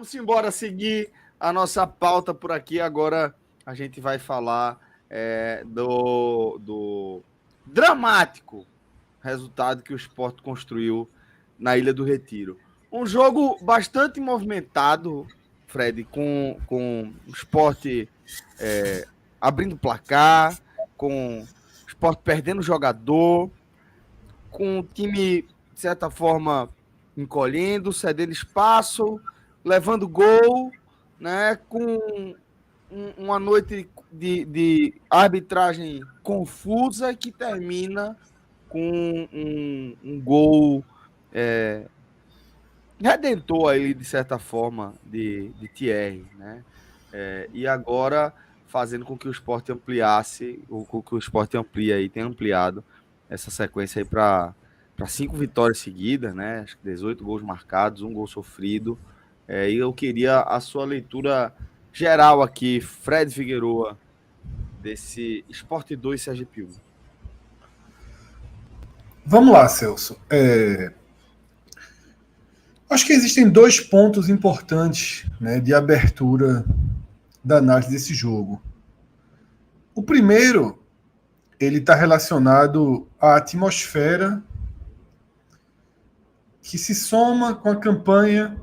Vamos embora seguir a nossa pauta por aqui. Agora a gente vai falar do dramático resultado que o Sport construiu na Ilha do Retiro. Um jogo bastante movimentado, Fred, com o Sport abrindo placar, com o Sport perdendo jogador, com o time, de certa forma, encolhendo, cedendo espaço, levando gol, né, com uma noite de arbitragem confusa que termina com um gol redentor aí, de certa forma, de Thierry, né? E agora fazendo com que o Sport ampliasse, ou com que o Sport amplie aí, tenha ampliado essa sequência aí para 5 vitórias seguidas, né? Acho que 18 gols marcados, um gol sofrido. E eu queria a sua leitura geral aqui, Fred Figueroa, desse Sport 2 Sergipe 1. Vamos lá, Celso. Acho que existem dois pontos importantes, né, de abertura da análise desse jogo. O primeiro, ele está relacionado à atmosfera que se soma com a campanha,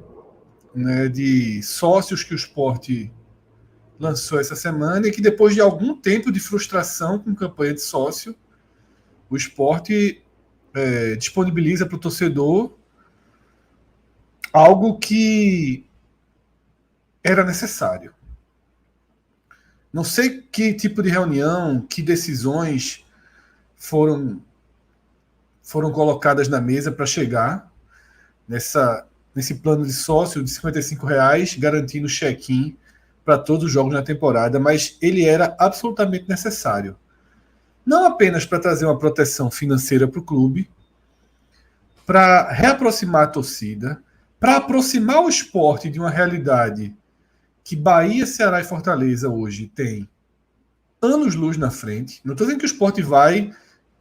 né, de sócios que o Sport lançou essa semana e que depois de algum tempo de frustração com campanha de sócio, o Sport disponibiliza para o torcedor algo que era necessário. Não sei que tipo de reunião, que decisões foram colocadas na mesa para chegar nesse plano de sócio de R$55, garantindo check-in para todos os jogos na temporada, mas ele era absolutamente necessário. Não apenas para trazer uma proteção financeira para o clube, para reaproximar a torcida, para aproximar o esporte de uma realidade que Bahia, Ceará e Fortaleza hoje tem anos-luz na frente. Não estou dizendo que o esporte vai,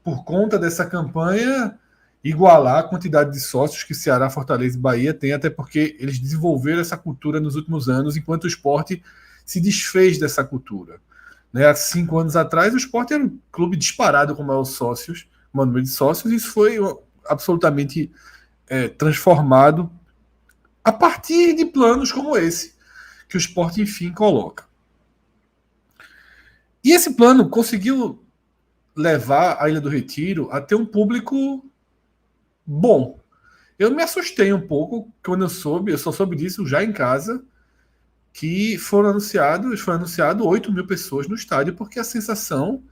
por conta dessa campanha, igualar a quantidade de sócios que Ceará, Fortaleza e Bahia têm, até porque eles desenvolveram essa cultura nos últimos anos, enquanto o esporte se desfez dessa cultura. Né? Há 5 anos atrás, o esporte era um clube disparado com maior número de sócios, e isso foi absolutamente transformado a partir de planos como esse, que o Sport, enfim, coloca. E esse plano conseguiu levar a Ilha do Retiro a ter um público bom. Eu me assustei um pouco quando eu só soube disso já em casa, que foi anunciado 8 mil pessoas no estádio, porque a sensação,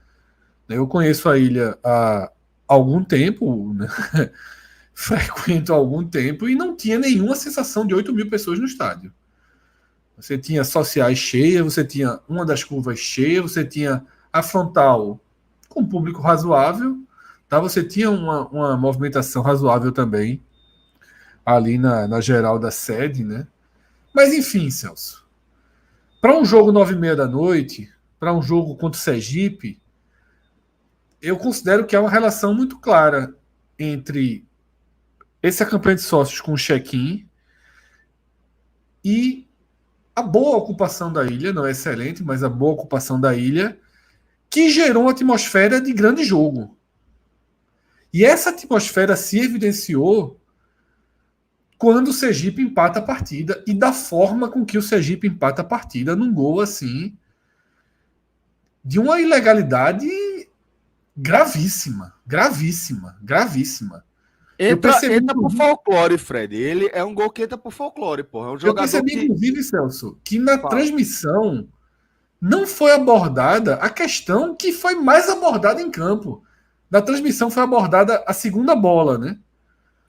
né, eu conheço a ilha há algum tempo, né, frequento há algum tempo, e não tinha nenhuma sensação de 8 mil pessoas no estádio. Você tinha sociais cheias, você tinha uma das curvas cheia, você tinha a frontal com público razoável, tá? Você tinha uma movimentação razoável também ali na geral da sede, né? Mas enfim, Celso, para um jogo 9h30 da noite, para um jogo contra o Sergipe, eu considero que há uma relação muito clara entre essa campanha de sócios com o check-in e a boa ocupação da ilha, não é excelente, mas a boa ocupação da ilha, que gerou uma atmosfera de grande jogo. E essa atmosfera se evidenciou quando o Sergipe empata a partida, e da forma com que o Sergipe empata a partida, num gol assim, de uma ilegalidade gravíssima. Entra pro folclore, Fred. Ele é um gol que entra pro folclore, porra. É um jogador. Eu percebi, inclusive, Celso, que na transmissão não foi abordada a questão que foi mais abordada em campo. Na transmissão foi abordada a segunda bola, né?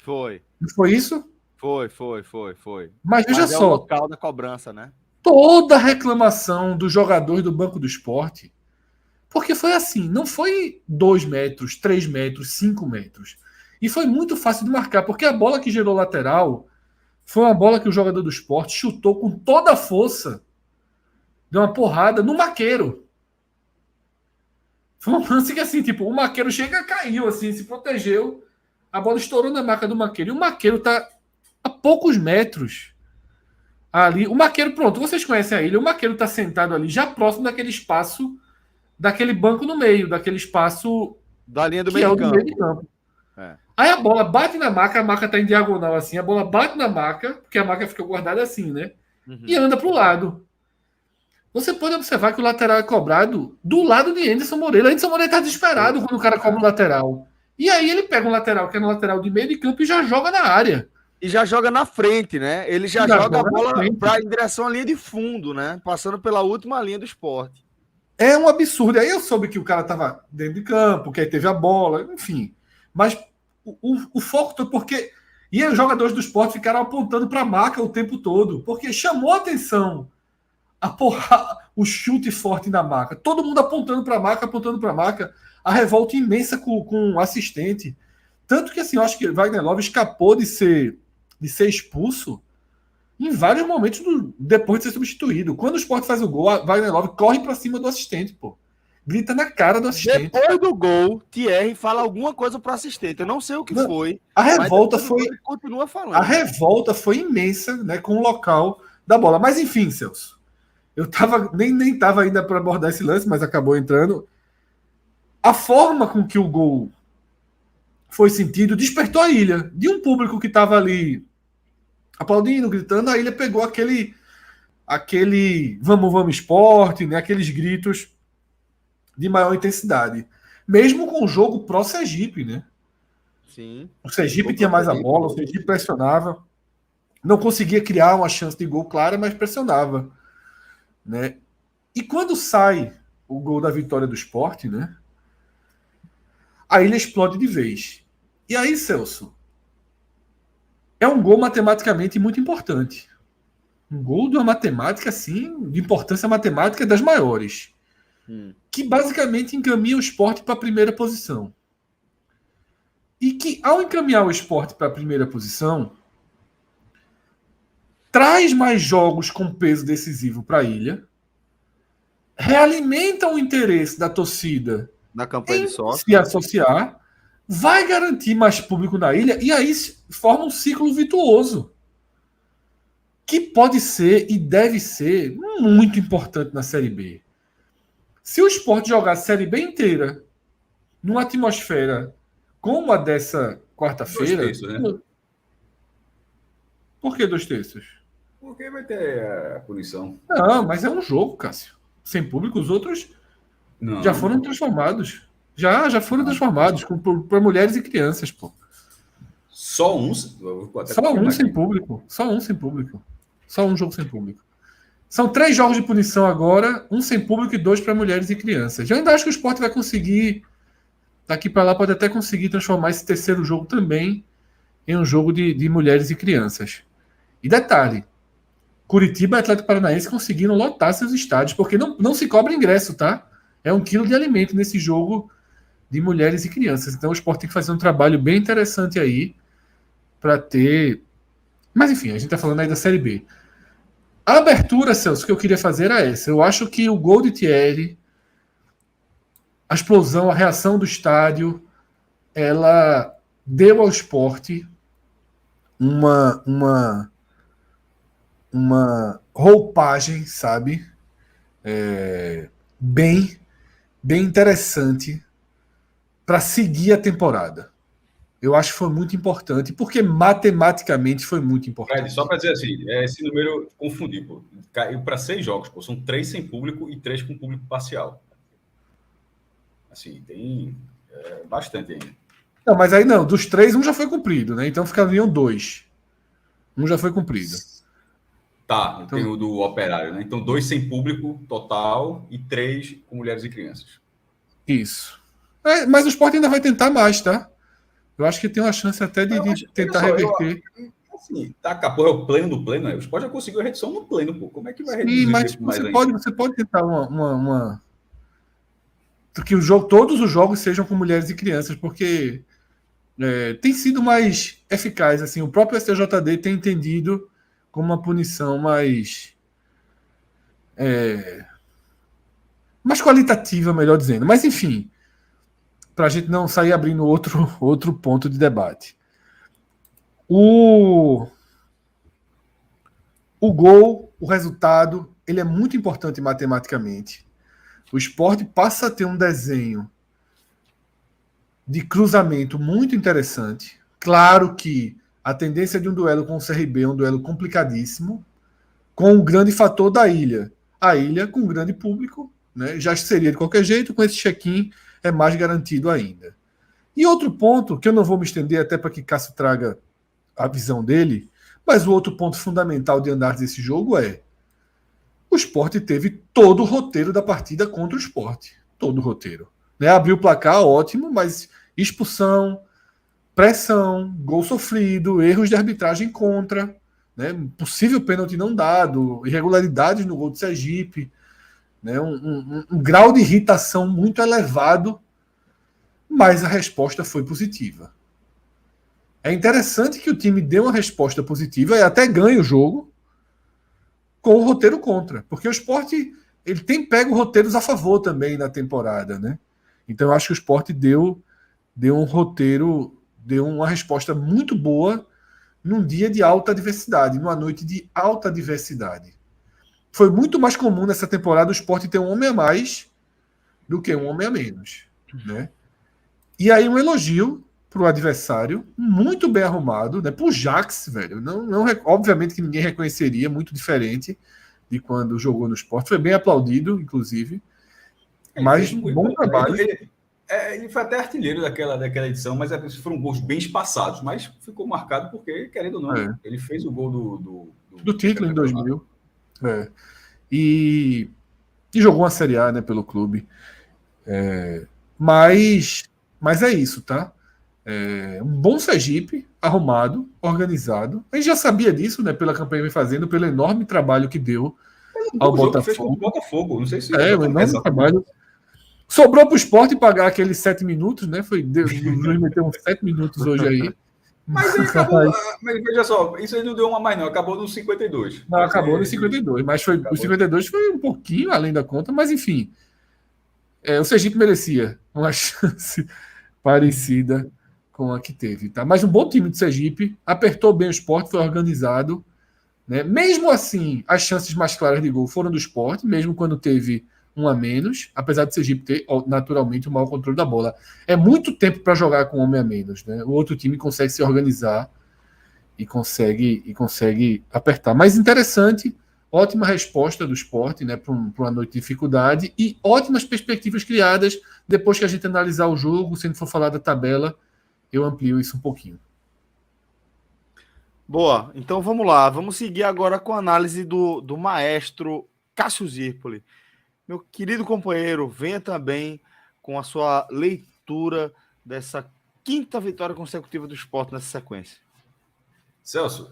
Foi. Não foi isso? Foi. Mas veja só. O local da cobrança, né? Toda a reclamação dos jogadores do Banco do Esporte, porque foi assim, não foi 2 metros, 3 metros, 5 metros. E foi muito fácil de marcar, porque a bola que gerou lateral foi uma bola que o jogador do Sport chutou com toda a força, deu uma porrada no maqueiro. Foi um lance que assim, tipo, o maqueiro chega, caiu assim, se protegeu, a bola estourou na marca do maqueiro, e o maqueiro tá a poucos metros Ali, o Maqueiro, pronto, vocês conhecem a ilha, o Maqueiro está sentado ali, já próximo daquele espaço, daquele banco no meio, daquele espaço Da linha do que meio é de o do meio de campo. campo. É. Aí a bola bate na maca tá em diagonal assim, a bola bate na maca, porque a maca fica guardada assim, né? E Uhum. anda pro lado. Você pode observar que o lateral é cobrado do lado de Anderson Moreira. Anderson Moreira tá desesperado quando o cara cobra o lateral. E aí ele pega um lateral que é no lateral de meio de campo e já joga na área. E já joga na frente, né? Ele já Já joga a joga na bola frente. em direção à linha de fundo, né? Passando pela última linha do esporte. É um absurdo. Aí eu soube que o cara tava dentro de campo, que aí teve a bola, enfim. Mas o foco todo, porque. E aí os jogadores do esporte ficaram apontando para a marca o tempo todo, porque chamou a atenção o chute forte na marca. Todo mundo apontando para a marca, apontando para a marca. A revolta imensa com o assistente. Tanto que assim, eu acho que Wagner Love escapou de ser expulso em vários momentos depois de ser substituído. Quando o Sport faz o gol, a Wagner Love corre para cima do assistente, pô. Grita na cara do assistente. Depois do gol, Thierry fala alguma coisa pro assistente. Eu não sei o que Não, foi, a mas revolta depois do gol foi ele continua a falando. revolta foi imensa, né, com o local da bola. Mas enfim, Celso, eu tava nem tava ainda para abordar esse lance, mas acabou entrando. A forma com que o gol foi sentido despertou a ilha. De um público que estava ali aplaudindo, gritando, a ilha pegou aquele vamos esporte, né, aqueles gritos de maior intensidade. Mesmo com o jogo pró-Sergipe, né? Sim. O Sergipe Gol tinha pro mais a Sergipe. bola, o Sergipe pressionava. Não conseguia criar uma chance de gol clara, mas pressionava, né? E quando sai o gol da vitória do Sport, né? A ilha explode de vez. E aí, Celso, é um gol matematicamente muito importante. Um gol de uma matemática, assim, de importância matemática das maiores. Que basicamente encaminha o esporte para a primeira posição. E que, ao encaminhar o esporte para a primeira posição, traz mais jogos com peso decisivo para a ilha, realimenta o interesse da torcida Na campanha de em se sócio. associar, vai garantir mais público na ilha e aí forma um ciclo virtuoso que pode ser e deve ser muito importante na Série B. Se o Sport jogar a Série B inteira numa atmosfera como a dessa Dois quarta-feira, terços, né? por que 2 terços? Porque vai ter a punição. Não, mas é um jogo, Cássio. Sem público, os outros já Não. foram transformados. Já foram transformados para mulheres e crianças, pô. Só uns. Vou até Só um confirmar sem aqui. público. Só um sem público. Só um jogo sem público. São 3 jogos de punição agora, um sem público e 2 para mulheres e crianças. Eu ainda acho que o Sport vai conseguir, daqui para lá, pode até conseguir transformar esse terceiro jogo também em um jogo de mulheres e crianças. E detalhe, Curitiba e Atlético Paranaense conseguiram lotar seus estádios, porque não se cobra ingresso, tá? É 1 quilo de alimento nesse jogo de mulheres e crianças. Então o Sport tem que fazer um trabalho bem interessante aí para ter. Mas enfim, a gente está falando aí da Série B. A abertura, Celso, que eu queria fazer era essa. Eu acho que o gol de Thierry, a explosão, a reação do estádio, ela deu ao esporte uma roupagem, sabe? Bem, bem interessante para seguir a temporada. Eu acho que foi muito importante, porque matematicamente foi muito importante. Fred, só para dizer assim, esse número confundiu, pô. Caiu para 6 jogos, pô. São 3 sem público e 3 com público parcial. Assim, tem bastante ainda. Não, mas aí não, dos 3, um já foi cumprido, né? Então ficariam 2. Um já foi cumprido. Tá, Então, tem o do operário, né? Então, 2 sem público total e 3 com mulheres e crianças. isso. Mas o Sport ainda vai tentar mais, tá? Eu acho que tem uma chance até de tentar reverter. Assim, tá, capô, é o pleno do pleno, né? O Sport já conseguiu a redução no pleno, pô. Como é que vai reduzir Mas mais você pode tentar que todos os jogos sejam com mulheres e crianças, porque tem sido mais eficaz. Assim, o próprio STJD tem entendido como uma punição mais qualitativa, melhor dizendo. Mas enfim, para a gente não sair abrindo outro ponto de debate. O gol, o resultado, ele é muito importante matematicamente. O Sport passa a ter um desenho de cruzamento muito interessante. Claro que a tendência de um duelo com o CRB é um duelo complicadíssimo, com o grande fator da ilha. A ilha com um grande público, né, já seria de qualquer jeito, com esse check-in é mais garantido ainda. E outro ponto, que eu não vou me estender até para que Cássio traga a visão dele, mas o outro ponto fundamental de análise desse jogo é o Sport teve todo o roteiro da partida contra o Sport. Todo o roteiro. Né? Abriu o placar, ótimo, mas expulsão, pressão, gol sofrido, erros de arbitragem contra, né? Possível pênalti não dado, irregularidades no gol do Sergipe, né? Um grau de irritação muito elevado, mas a resposta foi positiva. É interessante que o time deu uma resposta positiva e até ganha o jogo com o roteiro contra, porque o Sport ele tem pego roteiros a favor também na temporada, né? Então eu acho que o Sport deu um roteiro, deu uma resposta muito boa num dia de alta adversidade, numa noite de alta adversidade. Foi muito mais comum nessa temporada o Sport ter um homem a mais do que um homem a menos, né? E aí um elogio para o adversário, muito bem arrumado, né? Pro Jax, velho. Não, obviamente que ninguém reconheceria, muito diferente de quando jogou no Sport. Foi bem aplaudido, inclusive. Mas bom trabalho. Ele foi até artilheiro daquela edição, mas foram gols bem espaçados, mas ficou marcado porque, querendo ou não, ele fez o gol do título em 2000. E jogou uma Série A, né, pelo clube. Mas é isso, tá? Um bom Sergipe, arrumado, organizado. A gente já sabia disso, né, pela campanha que vem fazendo, pelo enorme trabalho que deu ao Botafogo. Fez contra o Botafogo, não sei se... um enorme trabalho. Sobrou para o Sport pagar aqueles 7 minutos, né? O Luiz meteu uns 7 minutos hoje aí. Mas ele acabou. Mas veja só, isso aí não deu uma mais, não. Acabou nos 52. Não, acabou nos 52. Mas o 52 foi um pouquinho além da conta, mas enfim. O Sergipe merecia uma chance parecida com a que teve. Tá? Mas um bom time do Sergipe, apertou bem o Sport, foi organizado. Né? Mesmo assim, as chances mais claras de gol foram do Sport, mesmo quando teve um a menos, apesar de Sergipe ter naturalmente um mau controle da bola. É muito tempo para jogar com um homem a menos. Né? O outro time consegue se organizar e consegue apertar. Mas interessante, ótima resposta do Sport, né, para uma noite de dificuldade e ótimas perspectivas criadas depois que a gente analisar o jogo. Se a gente for falar da tabela, eu amplio isso um pouquinho. Boa, então vamos lá. Vamos seguir agora com a análise do maestro Cássio Zirpoli. Meu querido companheiro, venha também com a sua leitura dessa 5ª vitória consecutiva do Sport nessa sequência. Celso,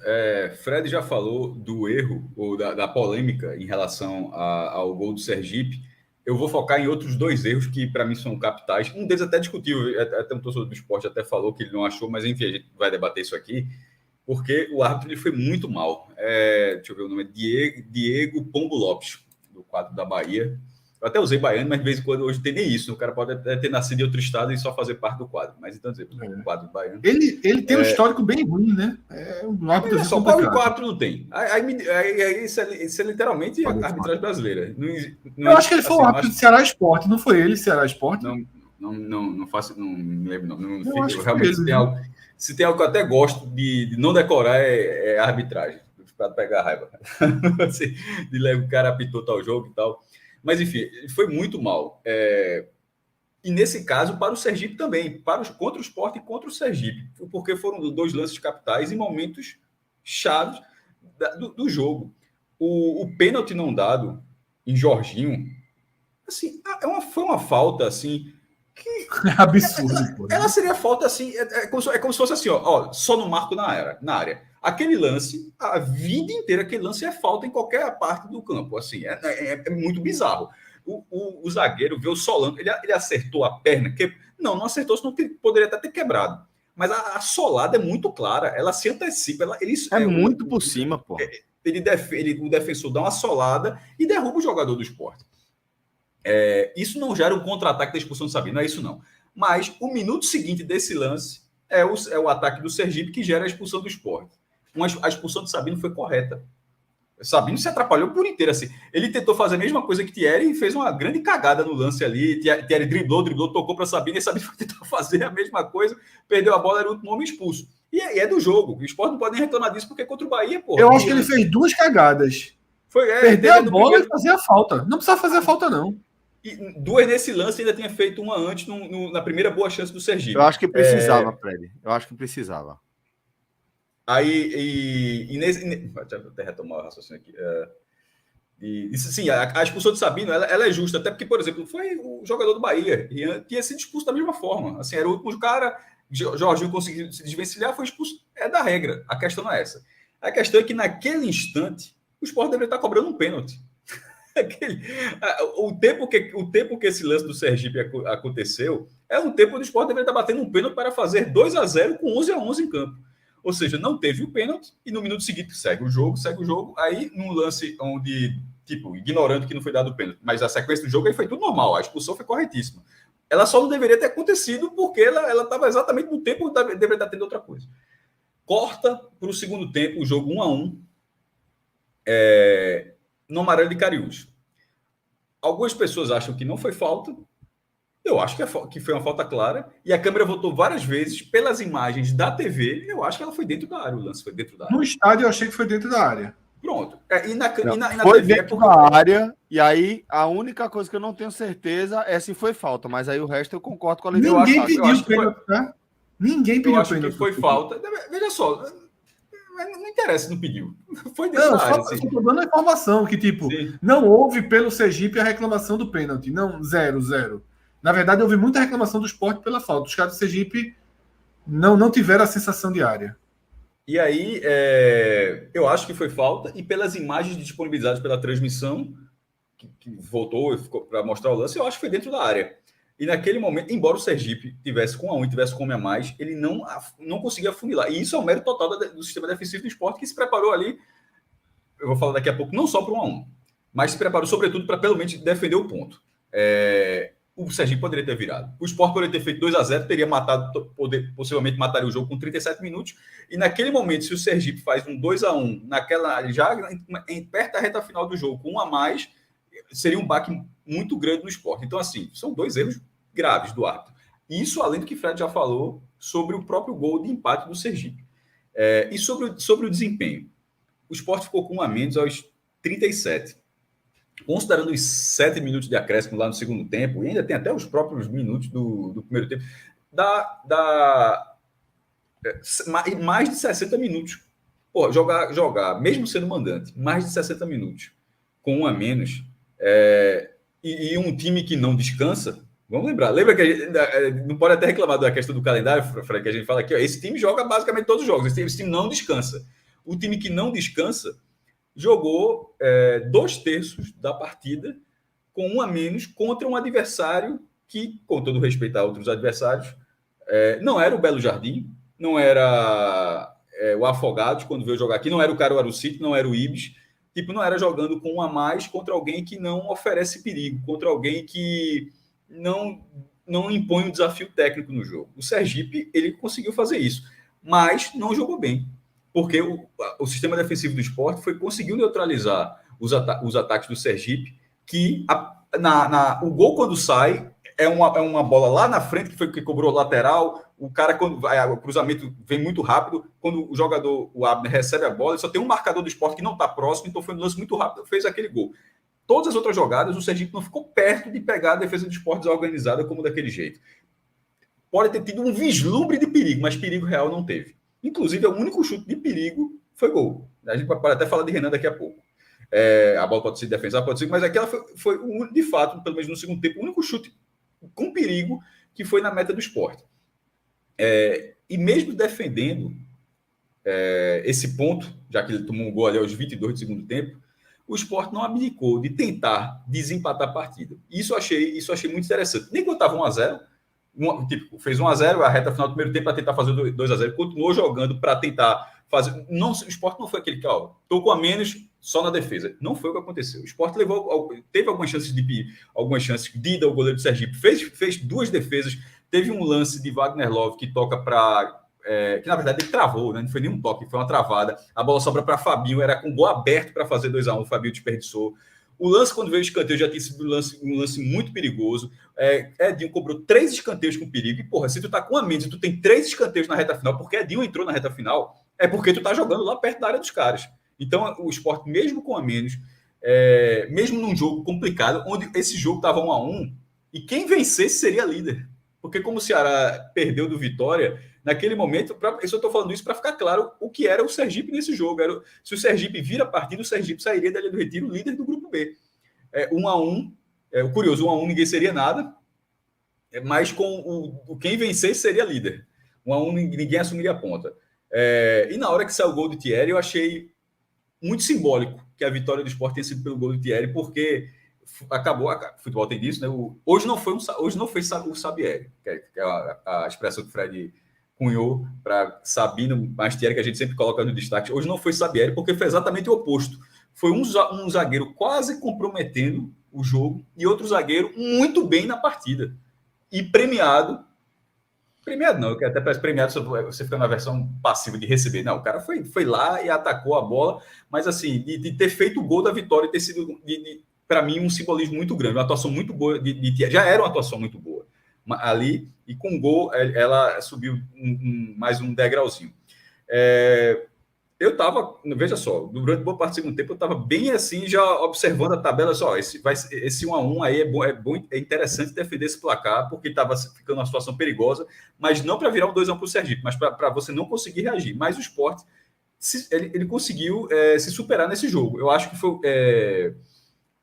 Fred já falou do erro ou da polêmica em relação ao gol do Sergipe. Eu vou focar em outros 2 erros que para mim são capitais. Um deles até discutível, até um torcedor do Sport até falou que ele não achou, mas enfim, a gente vai debater isso aqui, porque o árbitro ele foi muito mal. Deixa eu ver o nome, Diego Pombo Lopes, do quadro da Bahia. Eu até usei baiano, mas de vez em quando hoje não tem nem isso. O cara pode até ter nascido em outro estado e só fazer parte do quadro. Mas então, o quadro baiano. Ele tem um histórico bem ruim, né? Um árbitro só qual o árbitro não tem. Isso é literalmente a arbitragem brasileira. Eu acho que ele foi o árbitro de Ceará Sport, não foi ele, Ceará Sport? Não faço, não me lembro, não. Eu realmente, se tem algo que eu até gosto de não decorar é a arbitragem. Para pegar raiva. De levar o cara apitou tal jogo e tal. Mas, enfim, foi muito mal. E, nesse caso, para o Sergipe também. Contra o Sport e contra o Sergipe. Porque foram 2 lances capitais em momentos chaves do jogo. O pênalti não dado em Jorginho, assim, foi uma falta, assim, que... É absurdo. Ela seria falta, assim, como se fosse assim, ó, só no marco na área. Aquele lance, a vida inteira, aquele lance é falta em qualquer parte do campo. Assim, é muito bizarro. O zagueiro vê o Solano, ele acertou a perna, não acertou, senão poderia até ter quebrado. Mas a solada é muito clara, ela se antecipa. Muito por cima, pô. O defensor dá uma solada e derruba o jogador do Sport. Isso não gera um contra-ataque da expulsão do Sabino, não é isso não. Mas o minuto seguinte desse lance é o ataque do Sergipe que gera a expulsão do Sport. A expulsão do Sabino foi correta. Sabino se atrapalhou por inteiro, assim. Ele tentou fazer a mesma coisa que Thierry e fez uma grande cagada no lance ali. Thierry driblou, tocou para Sabino e Sabino foi tentar fazer a mesma coisa, perdeu a bola, era o último homem expulso. E é do jogo. O Sport não pode nem reclamar disso, porque contra o Bahia, pô. Eu acho que ele fez 2 cagadas. Perder a bola e fazer a falta. Não precisava fazer a falta, não. E 2 nesse lance, ainda tinha feito uma antes, na primeira boa chance do Sergipe. Eu acho que precisava, Fred. Eu acho que precisava. Aí, deixa eu até retomar o raciocínio aqui. Sim, a expulsão de Sabino, ela é justa, até porque, por exemplo, foi o jogador do Bahia, e tinha sido expulso da mesma forma. Assim, era o último cara, Jorginho conseguiu se desvencilhar, foi expulso. É da regra, a questão não é essa. A questão é que, naquele instante, o Sport deveria estar cobrando um pênalti. O tempo que esse lance do Sergipe aconteceu é um tempo onde o Sport deveria estar batendo um pênalti para fazer 2-0 com 11-11 em campo. Ou seja, não teve o pênalti e no minuto seguinte segue o jogo. Aí, num lance onde, tipo, ignorando que não foi dado o pênalti, mas a sequência do jogo aí foi tudo normal, a expulsão foi corretíssima. Ela só não deveria ter acontecido porque ela estava exatamente no tempo onde deveria estar tendo outra coisa. Corta para o segundo tempo, o jogo 1-1, no Amarelo de Cariús. Algumas pessoas acham que não foi falta. Eu acho que foi uma falta clara. E a câmera voltou várias vezes pelas imagens da TV. Eu acho que ela foi dentro da área. O lance foi dentro da área. No estádio eu achei que foi dentro da área. Pronto. E na foi TV dentro da área. E aí a única coisa que eu não tenho certeza é se foi falta. Mas aí o resto eu concordo com a Lívia. Ninguém pediu pênalti, né? Ninguém pediu pênalti. Eu acho que foi falta. Veja só. Não interessa, não pediu. Foi dentro da área. Eu estou dando a informação que, tipo, não houve pelo Sergipe a reclamação do pênalti. Não, 0-0. Na verdade, houve muita reclamação do Sport pela falta. Os caras do Sergipe não tiveram a sensação de área. E aí, eu acho que foi falta. E pelas imagens disponibilizadas pela transmissão, que voltou para mostrar o lance, eu acho que foi dentro da área. E naquele momento, embora o Sergipe tivesse com 1-1 e tivesse com homem a mais, ele não conseguia afunilar. E isso é o mérito total do sistema defensivo do Sport, que se preparou ali, eu vou falar daqui a pouco, não só para o 1-1, mas se preparou sobretudo para pelo menos defender o ponto. O Sergipe poderia ter virado. O Sport poderia ter feito 2-0, teria possivelmente mataria o jogo com 37 minutos. E naquele momento, se o Sergipe faz um 2-1, já perto da reta final do jogo, com 1 a mais, seria um baque muito grande no Sport. Então, assim, são 2 erros graves do árbitro. Isso, além do que o Fred já falou sobre o próprio gol de empate do Sergipe. E sobre o desempenho. O Sport ficou com 1 a menos aos 37. Considerando os 7 minutos de acréscimo lá no segundo tempo, e ainda tem até os próprios minutos do primeiro tempo, dá mais de 60 minutos. Pô, jogar, mesmo sendo mandante, mais de 60 minutos com 1 a menos, e um time que não descansa, vamos lembra que a gente não pode até reclamar da questão do calendário, Fred, que a gente fala aqui, ó, esse time joga basicamente todos os jogos, esse time não descansa. O time que não descansa jogou 2/3 da partida com 1 a menos contra um adversário que, com todo respeito a outros adversários, não era o Belo Jardim, não era o Afogados, quando veio jogar aqui, não era o Caruaru City, não era o Ibis, tipo, não era jogando com 1 a mais contra alguém que não oferece perigo, contra alguém que não impõe um desafio técnico no jogo. O Sergipe, ele conseguiu fazer isso, mas não jogou bem. Porque o sistema defensivo do Sport conseguiu neutralizar os ataques do Sergipe, que o gol, quando sai, é uma bola lá na frente, que cobrou lateral. O cara, o cruzamento vem muito rápido. Quando o jogador, o Abner, recebe a bola, só tem um marcador do Sport que não está próximo, então foi um lance muito rápido, fez aquele gol. Todas as outras jogadas, o Sergipe não ficou perto de pegar a defesa do Sport desorganizada como daquele jeito. Pode ter tido um vislumbre de perigo, mas perigo real não teve. Inclusive, o único chute de perigo foi gol. A gente pode até falar de Renan daqui a pouco. A bola pode ser defensiva, pode ser, mas aquela foi de fato, pelo menos no segundo tempo, o único chute com perigo que foi na meta do Sport. E mesmo defendendo esse ponto, já que ele tomou um gol ali aos 22 do segundo tempo, o Sport não abdicou de tentar desempatar a partida. Isso eu achei muito interessante. Nem quando estava 1-0, fez 1-0, a reta final do primeiro tempo para tentar fazer 2-0, continuou jogando para tentar fazer. Não, o Sport não foi aquele que, estou com a menos só na defesa. Não foi o que aconteceu. O Sport teve algumas chances de ida ao goleiro do Sergipe, fez 2 defesas, teve um lance de Wagner Love que toca para que na verdade ele travou, né? Não foi nenhum toque, foi uma travada. A bola sobra para Fabinho, era com gol aberto para fazer 2-1, o Fabinho desperdiçou. O lance, quando veio o escanteio, já tinha sido um lance muito perigoso. Edinho cobrou 3 escanteios com perigo. E, porra, se tu tá com a menos e tu tem 3 escanteios na reta final, porque Edinho entrou na reta final, é porque tu tá jogando lá perto da área dos caras. Então, o Sport, mesmo com a menos, mesmo num jogo complicado, onde esse jogo tava 1-1, e quem vencesse seria líder. Porque como o Ceará perdeu do Vitória, naquele momento, eu estou falando isso para ficar claro o que era o Sergipe nesse jogo. Se o Sergipe vira a partida, o Sergipe sairia da Ilha do Retiro líder do grupo B. 1-1, o curioso, 1-1 ninguém seria nada, mas com quem vencesse seria líder. 1-1 ninguém assumiria a ponta. E na hora que saiu o gol do Thierry, eu achei muito simbólico que a vitória do Sport tenha sido pelo gol do Thierry, porque acabou, o futebol tem disso, né? Hoje não foi o Sabieri, que é a expressão que o Fred cunhou para Sabino, mas Thierry, que a gente sempre coloca no destaque. Hoje não foi Sabieri, porque foi exatamente o oposto. Foi um zagueiro quase comprometendo o jogo e outro zagueiro muito bem na partida. E premiado não, que até parece premiado, você fica na versão passiva de receber. Não, o cara foi lá e atacou a bola, mas assim, de ter feito o gol da vitória, ter sido, para mim, um simbolismo muito grande, uma atuação muito boa, já era uma atuação muito boa ali, e com o gol ela subiu mais um degrauzinho. Eu estava, veja só, durante boa parte do segundo tempo, eu estava bem assim, já observando a tabela, só, esse 1-1 aí é interessante defender esse placar, porque estava ficando uma situação perigosa, mas não para virar um 2-1 para o Sergipe, mas para você não conseguir reagir. Mas o Sport, ele conseguiu se superar nesse jogo. Eu acho que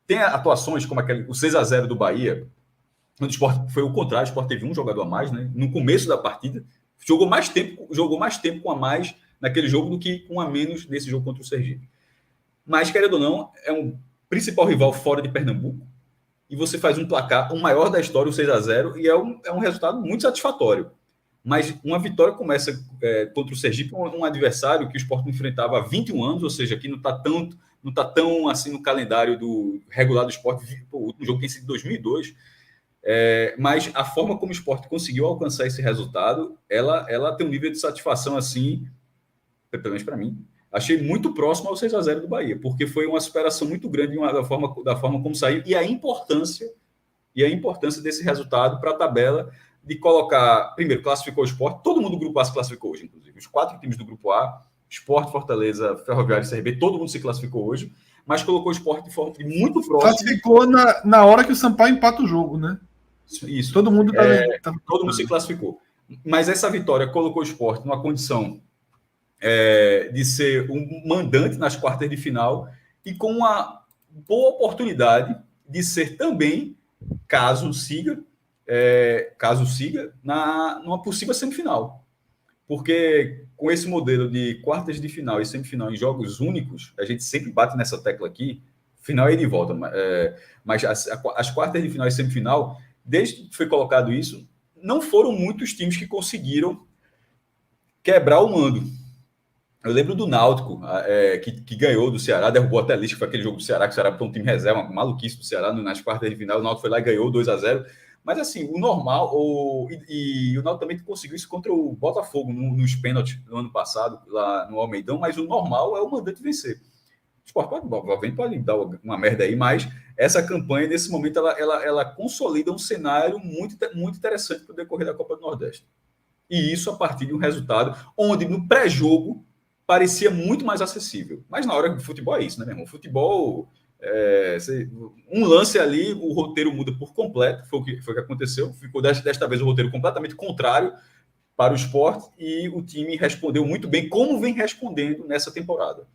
tem atuações como o 6-0 do Bahia, onde o Sport foi o contrário, o Sport teve um jogador a mais, né? No começo da partida, jogou mais tempo com a mais naquele jogo do que com a menos nesse jogo contra o Sergipe. Mas, querendo ou não, é um principal rival fora de Pernambuco, e você faz um placar, o maior da história, o 6-0, e é um resultado muito satisfatório. Mas uma vitória começa contra o Sergipe, um adversário que o Sport enfrentava há 21 anos, ou seja, que não está tão assim no calendário do regular do Sport. O último jogo tem sido em 2002, mas a forma como o Sport conseguiu alcançar esse resultado, ela tem um nível de satisfação assim, pelo menos para mim, achei muito próximo ao 6-0 do Bahia, porque foi uma superação muito grande da forma como saiu, e a importância desse resultado para a tabela, de colocar, primeiro, classificou o Sport, todo mundo do Grupo A se classificou hoje, inclusive, os 4 times do Grupo A, Sport, Fortaleza, Ferroviário e CRB, todo mundo se classificou hoje, mas colocou o Sport de forma muito próxima. Classificou na hora que o Sampaio empata o jogo, né? Isso. Todo mundo todo mundo se classificou. Mas essa vitória colocou o Sport numa condição de ser um mandante nas quartas de final e com uma boa oportunidade de ser também, caso siga, numa possível semifinal. Porque com esse modelo de quartas de final e semifinal em jogos únicos, a gente sempre bate nessa tecla aqui, final e de volta, mas as quartas de final e semifinal, desde que foi colocado isso, não foram muitos times que conseguiram quebrar o mando. Eu lembro do Náutico, que ganhou do Ceará, derrubou até a lista, que foi aquele jogo do Ceará, que o Ceará botou um time reserva, uma maluquice do Ceará nas quartas de final, o Náutico foi lá e ganhou 2-0. Mas assim, o normal, e o Náutico também conseguiu isso contra o Botafogo nos pênaltis do ano passado, lá no Almeidão, mas o normal é o mandante vencer. O Sport pode dar uma merda aí, mas essa campanha, nesse momento, ela consolida um cenário muito, muito interessante para o decorrer da Copa do Nordeste. E isso a partir de um resultado onde, no pré-jogo, parecia muito mais acessível. Mas na hora do futebol é isso, né, meu irmão? O futebol, um lance ali, o roteiro muda por completo, foi o que aconteceu. Ficou desta vez o roteiro completamente contrário para o Sport e o time respondeu muito bem, como vem respondendo nessa temporada.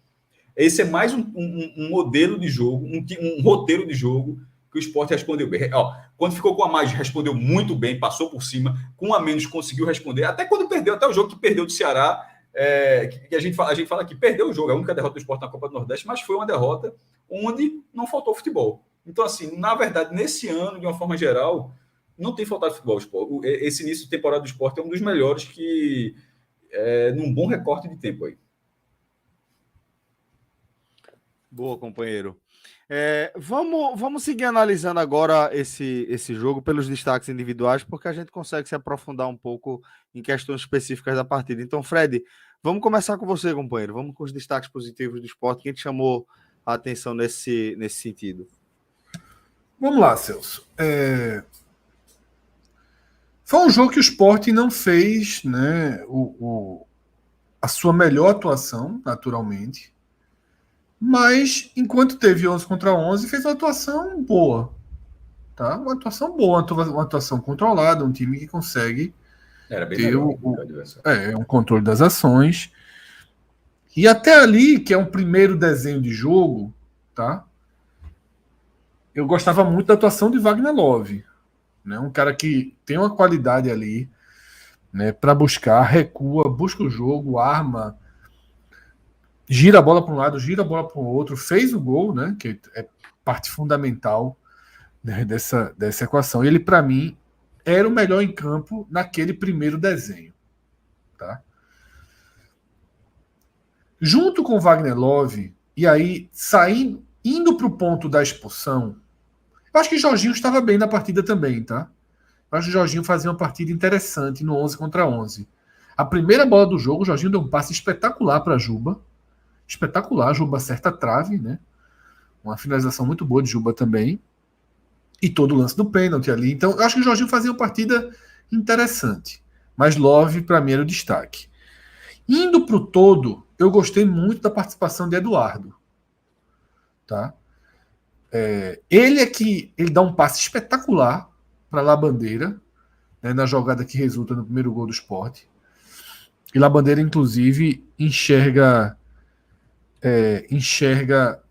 Esse é mais um modelo de jogo, um roteiro de jogo que o Sport respondeu bem. Quando ficou com a mais, respondeu muito bem, passou por cima, com a menos conseguiu responder, até quando perdeu, até o jogo que perdeu do Ceará, que a gente fala que perdeu o jogo, a única derrota do Sport na Copa do Nordeste, mas foi uma derrota onde não faltou futebol. Então, assim, na verdade, nesse ano, de uma forma geral, não tem faltado futebol. Esse início de temporada do Sport é um dos melhores que num bom recorte de tempo aí. Boa, companheiro. Vamos seguir analisando agora esse jogo pelos destaques individuais, porque a gente consegue se aprofundar um pouco em questões específicas da partida. Então, Fred, vamos começar com você, companheiro. Vamos com os destaques positivos do esporte. Quem te chamou a atenção nesse sentido? Vamos lá, Celso. Foi um jogo que o Sport não fez, né, a sua melhor atuação, naturalmente. Mas, enquanto teve 11 contra 11, fez uma atuação boa. Tá? Uma atuação boa, uma atuação controlada, um time que consegue Era bem ter melhor que o adversário. um controle das ações. E até ali, que é um primeiro desenho de jogo, tá? Eu gostava muito da atuação de Wagner Love. Né? Um cara que tem uma qualidade ali, né, para buscar, recua, busca o jogo, arma, gira a bola para um lado, gira a bola para o outro, fez o gol, né, que é parte fundamental, né, dessa equação. E ele, para mim, era o melhor em campo naquele primeiro desenho. Tá? Junto com o Wagner Love, e aí indo para o ponto da expulsão, eu acho que Jorginho estava bem na partida também, tá? Eu acho que o Jorginho fazia uma partida interessante no 11 contra 11. A primeira bola do jogo, o Jorginho deu um passe espetacular para Juba. Espetacular, Juba acerta a trave, né? Uma finalização muito boa de Juba também. E todo o lance do pênalti ali. Então, eu acho que o Jorginho fazia uma partida interessante. Mas Love, para mim, era o destaque. Indo para o todo, eu gostei muito da participação de Eduardo. Tá? Ele dá um passe espetacular para Labandeira, né, na jogada que resulta no primeiro gol do Sport. E Labandeira, inclusive, enxerga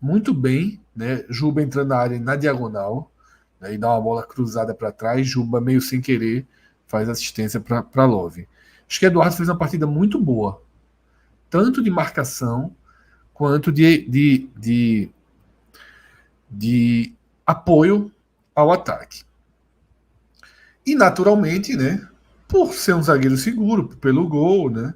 muito bem, né, Juba entrando na área na diagonal, né, e dá uma bola cruzada para trás. Juba, meio sem querer, faz assistência para Love. Acho que Eduardo fez uma partida muito boa, tanto de marcação quanto de apoio ao ataque. E naturalmente, né, por ser um zagueiro seguro, pelo gol, né,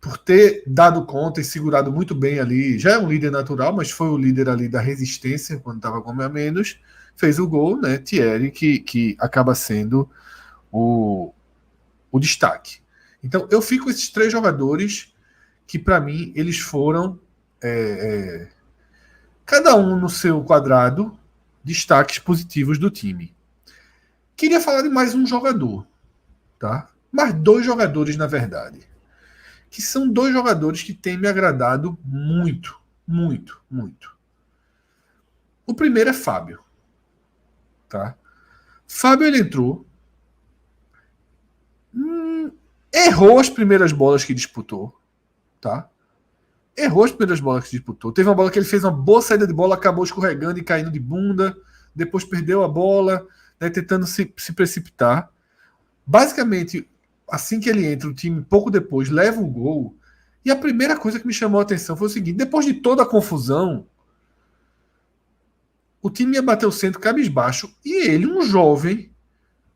por ter dado conta e segurado muito bem ali, já é um líder natural, mas foi o líder ali da resistência quando estava com a menos, fez o gol, né, Thierry, que acaba sendo o destaque. Então eu fico com esses três jogadores que para mim eles foram cada um no seu quadrado, destaques positivos do time. Queria falar de mais um jogador, tá? Mais dois jogadores, na verdade. Que são dois jogadores que têm me agradado muito, muito, muito. O primeiro é Fábio. Tá? Fábio, ele entrou. Errou as primeiras bolas que disputou. Tá? Errou as primeiras bolas que disputou. Teve uma bola que ele fez uma boa saída de bola, acabou escorregando e caindo de bunda. Depois perdeu a bola, né, tentando se precipitar. Basicamente, assim que ele entra, o time, pouco depois, leva o gol. E a primeira coisa que me chamou a atenção foi o seguinte: depois de toda a confusão, o time ia bater o centro cabisbaixo e ele, um jovem,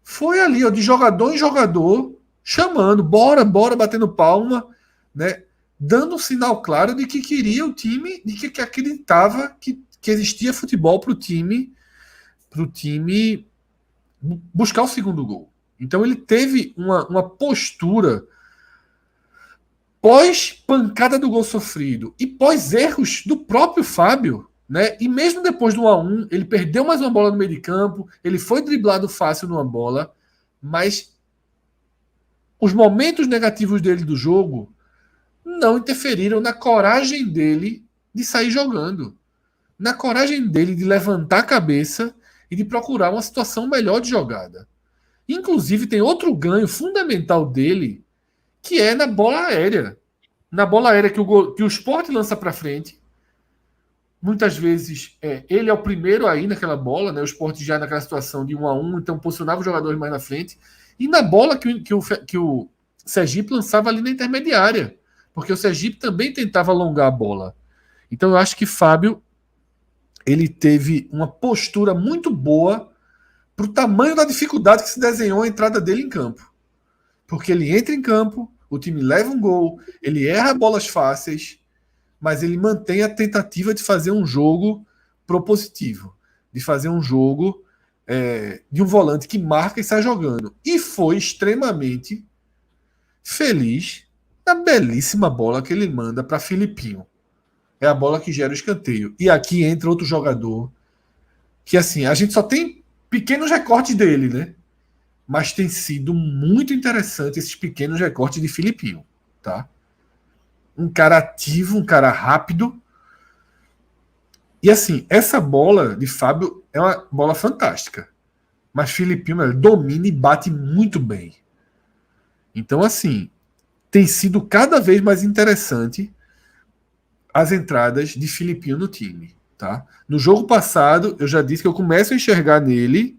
foi ali, ó, de jogador em jogador, chamando, bora, bora, batendo palma, né, dando um sinal claro de que queria o time, de que acreditava que existia futebol para o time buscar o segundo gol. Então ele teve uma postura pós-pancada do gol sofrido e pós-erros do próprio Fábio, né? E mesmo depois do 1-1, ele perdeu mais uma bola no meio de campo, ele foi driblado fácil numa bola, mas os momentos negativos dele do jogo não interferiram na coragem dele de sair jogando, na coragem dele de levantar a cabeça e de procurar uma situação melhor de jogada. Inclusive, tem outro ganho fundamental dele, que é na bola aérea. Na bola aérea que o Sport lança para frente. Muitas vezes ele é o primeiro aí naquela bola, né? O Sport já naquela situação de 1-1, então posicionava os jogadores mais na frente. E na bola que o Sergipe lançava ali na intermediária, porque o Sergipe também tentava alongar a bola. Então eu acho que Fábio ele teve uma postura muito boa para o tamanho da dificuldade que se desenhou a entrada dele em campo. Porque ele entra em campo, o time leva um gol, ele erra bolas fáceis, mas ele mantém a tentativa de fazer um jogo propositivo, de fazer um jogo de um volante que marca e sai jogando. E foi extremamente feliz na belíssima bola que ele manda para Filipinho. É a bola que gera o escanteio. E aqui entra outro jogador que, assim, a gente só tem pequenos recortes dele, né? Mas tem sido muito interessante esses pequenos recortes de Filipinho, tá? Um cara ativo, um cara rápido. E assim, essa bola de Fábio é uma bola fantástica. Mas Filipinho, ele domina e bate muito bem. Então, assim, tem sido cada vez mais interessante as entradas de Filipinho no time, tá? No jogo passado, eu já disse que eu começo a enxergar nele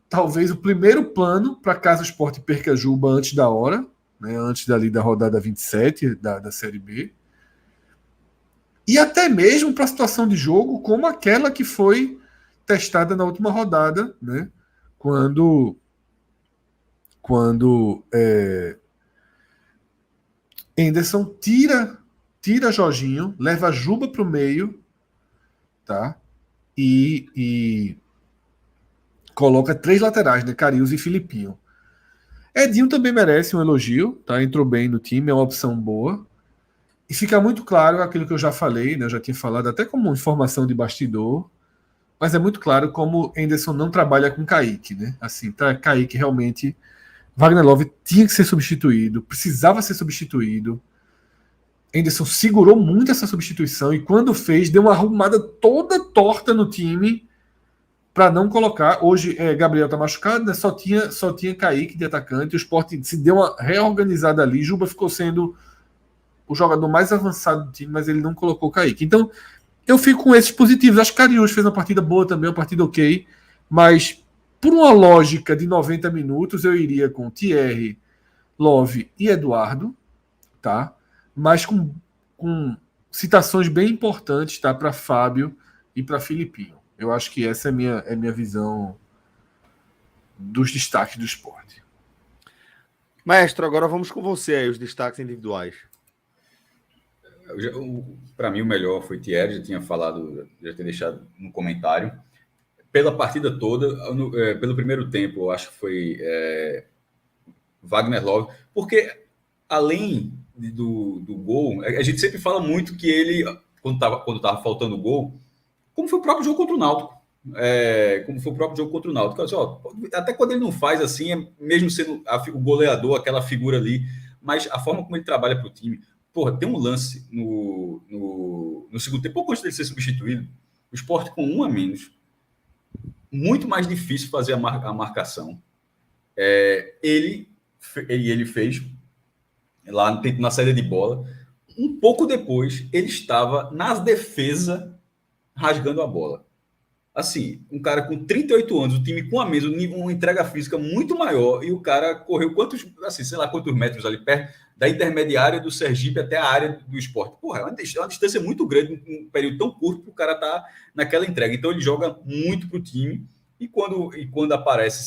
talvez o primeiro plano para caso o Sport perca Juba antes da hora, né, antes dali da rodada 27 da Série B. E até mesmo para a situação de jogo como aquela que foi testada na última rodada, né, quando Henderson tira Jorginho, leva Juba para o meio, tá? E coloca 3 laterais, né? Carius e Filipinho. Edinho também merece um elogio, tá? Entrou bem no time, é uma opção boa. E fica muito claro aquilo que eu já falei, né? Eu já tinha falado até como informação de bastidor, mas é muito claro como Henderson não trabalha com Kaique, né? Assim, tá? Kaique realmente, Wagner Love tinha que ser substituído, precisava ser substituído. Henderson segurou muito essa substituição e quando fez, deu uma arrumada toda torta no time para não colocar. Hoje, Gabriel tá machucado, né? Só tinha Kaique de atacante. O Sport se deu uma reorganizada ali. Juba ficou sendo o jogador mais avançado do time, mas ele não colocou o Kaique. Então, eu fico com esses positivos. Acho que Cariús fez uma partida boa também, uma partida ok, mas por uma lógica de 90 minutos, eu iria com Thierry, Love e Eduardo, tá? Mas com citações bem importantes, tá? Para Fábio e para Filipinho. Eu acho que essa é minha visão dos destaques do Sport. Maestro, agora vamos com você aí, os destaques individuais. Para mim, o melhor foi Thierry, já tinha falado, já tinha deixado no comentário. Pela partida toda, pelo primeiro tempo, eu acho que foi Wagner Love, porque além do gol, a gente sempre fala muito que ele, quando estava faltando o gol, como foi o próprio jogo contra o Náutico. Assim, até quando ele não faz assim, mesmo sendo o goleador, aquela figura ali, mas a forma como ele trabalha para o time. Porra, tem um lance no segundo tempo, pouco antes dele ser substituído, o Sport com 1 a menos, muito mais difícil fazer a marcação. Ele fez lá na saída de bola. Um pouco depois, ele estava nas defesas rasgando a bola. Assim, um cara com 38 anos, o time com a mesa, uma entrega física muito maior, e o cara correu quantos metros ali perto da intermediária do Sergipe até a área do Sport. Porra, é uma distância muito grande, um período tão curto para o cara estar naquela entrega. Então ele joga muito para o time, e quando aparece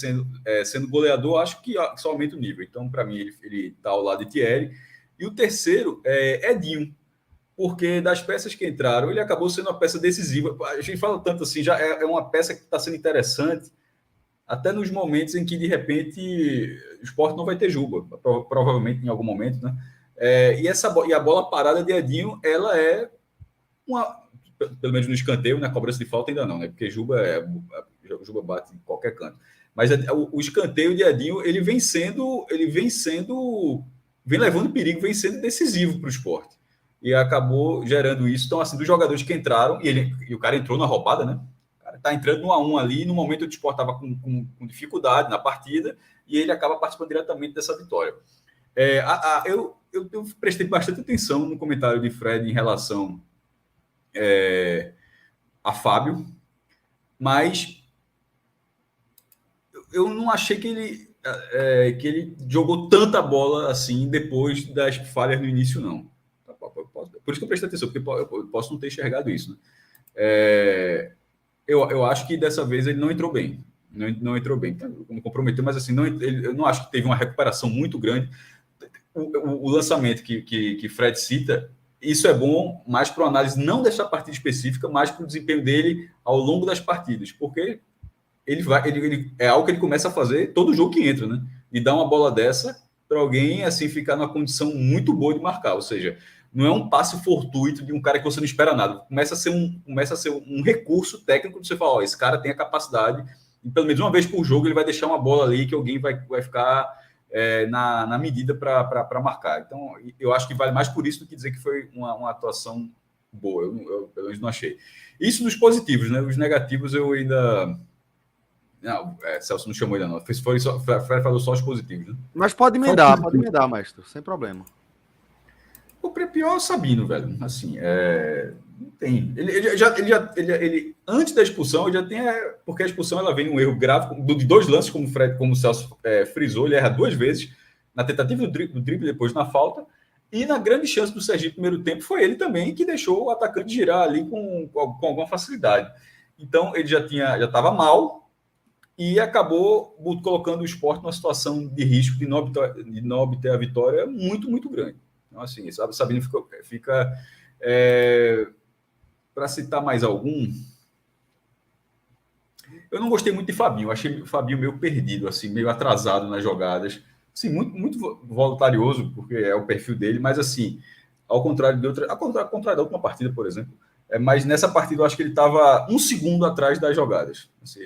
sendo goleador, acho que só aumenta o nível. Então, para mim, ele está ao lado de Thierry. E o terceiro é Edinho, porque das peças que entraram, ele acabou sendo uma peça decisiva. A gente fala tanto assim, já é uma peça que está sendo interessante, até nos momentos em que, de repente, o Sport não vai ter Juba, provavelmente em algum momento, né? E a bola parada de Edinho, ela é pelo menos no escanteio, na cobrança de falta ainda não, né? Porque Juba bate em qualquer canto. Mas o escanteio de Edinho, ele vem levando perigo, vem sendo decisivo para o Sport. E acabou gerando isso. Então, assim, dos jogadores que entraram, e o cara entrou na roubada, né? O cara tá entrando no 1-1 ali, no momento que o Sport estava com dificuldade na partida, e ele acaba participando diretamente dessa vitória. Eu prestei bastante atenção no comentário de Fred em relação a Fábio, mas eu não achei que ele jogou tanta bola assim depois das falhas no início, não. Por isso que eu prestei atenção, porque eu posso não ter enxergado isso, né? Eu acho que dessa vez ele não entrou bem. Não entrou bem. Não comprometeu, mas assim, eu não acho que teve uma recuperação muito grande. O lançamento que Fred cita, isso é bom mais para uma análise não dessa partida específica, mas para o desempenho dele ao longo das partidas, porque ele é algo que ele começa a fazer todo jogo que entra, né? E dar uma bola dessa para alguém assim ficar numa condição muito boa de marcar, ou seja, não é um passe fortuito de um cara que você não espera nada, começa a ser um recurso técnico de você falar, ó, esse cara tem a capacidade, e pelo menos uma vez por jogo ele vai deixar uma bola ali que alguém vai ficar na medida para marcar. Então, eu acho que vale mais por isso do que dizer que foi uma atuação boa. Eu pelo menos não achei. Isso nos positivos, né? Os negativos eu ainda... Não, Celso não chamou ainda não. Fred falou só os positivos, né? Mas pode emendar, mestre, sem problema. O pior é o Sabino, velho. Assim, não tem. Ele antes da expulsão, ele já tem. Porque a expulsão ela vem num erro grave de 2 lances, como o Celso frisou, ele erra 2 vezes, na tentativa do drible, depois na falta, e na grande chance do Sergipe no primeiro tempo, foi ele também que deixou o atacante girar ali com alguma facilidade. Então, ele já estava mal e acabou colocando o Sport numa situação de risco de não obter a vitória muito, muito grande. Então, assim, Sabino fica para citar mais algum, eu não gostei muito de Fabinho. Eu achei o Fabinho meio perdido, assim, meio atrasado nas jogadas. Assim, muito, muito voluntarioso, porque é o perfil dele, mas assim, ao contrário da última partida, por exemplo. Mas nessa partida eu acho que ele estava 1 segundo atrás das jogadas. Assim,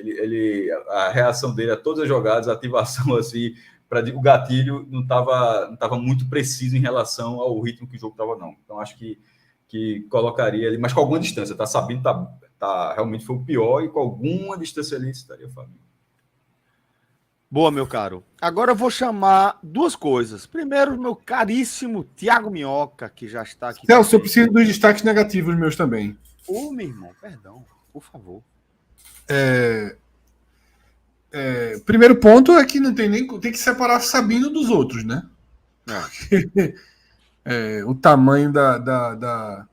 a reação dele a todas as jogadas, a ativação, assim, o gatilho não estava muito preciso em relação ao ritmo que o jogo estava, não. Então acho que colocaria ele, mas com alguma distância, tá? Sabino realmente foi o pior e com alguma distância ali estaria o Fabinho. Boa, meu caro. Agora eu vou chamar 2 coisas. Primeiro, meu caríssimo Thiago Minhoca, que já está aqui. Celso, eu preciso dos destaques negativos meus também. Meu irmão, perdão, por favor. Primeiro ponto é que não tem que separar Sabino dos outros, né? O tamanho da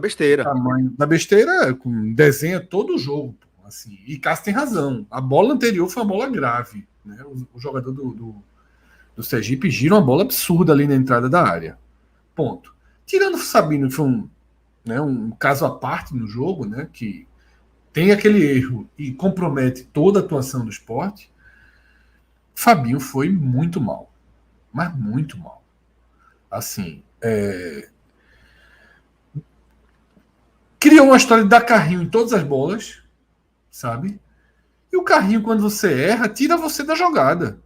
besteira. Tamanho da besteira desenha todo o jogo. Assim, e Cássio tem razão. A bola anterior foi uma bola grave. Né? O jogador do Sergipe gira uma bola absurda ali na entrada da área. Ponto. Tirando o Sabino, que foi um caso à parte no jogo, né? Que tem aquele erro e compromete toda a atuação do Sport. Fabinho foi muito mal. Mas muito mal. Assim, criou uma história de dar carrinho em todas as bolas, sabe? E o carrinho, quando você erra, tira você da jogada.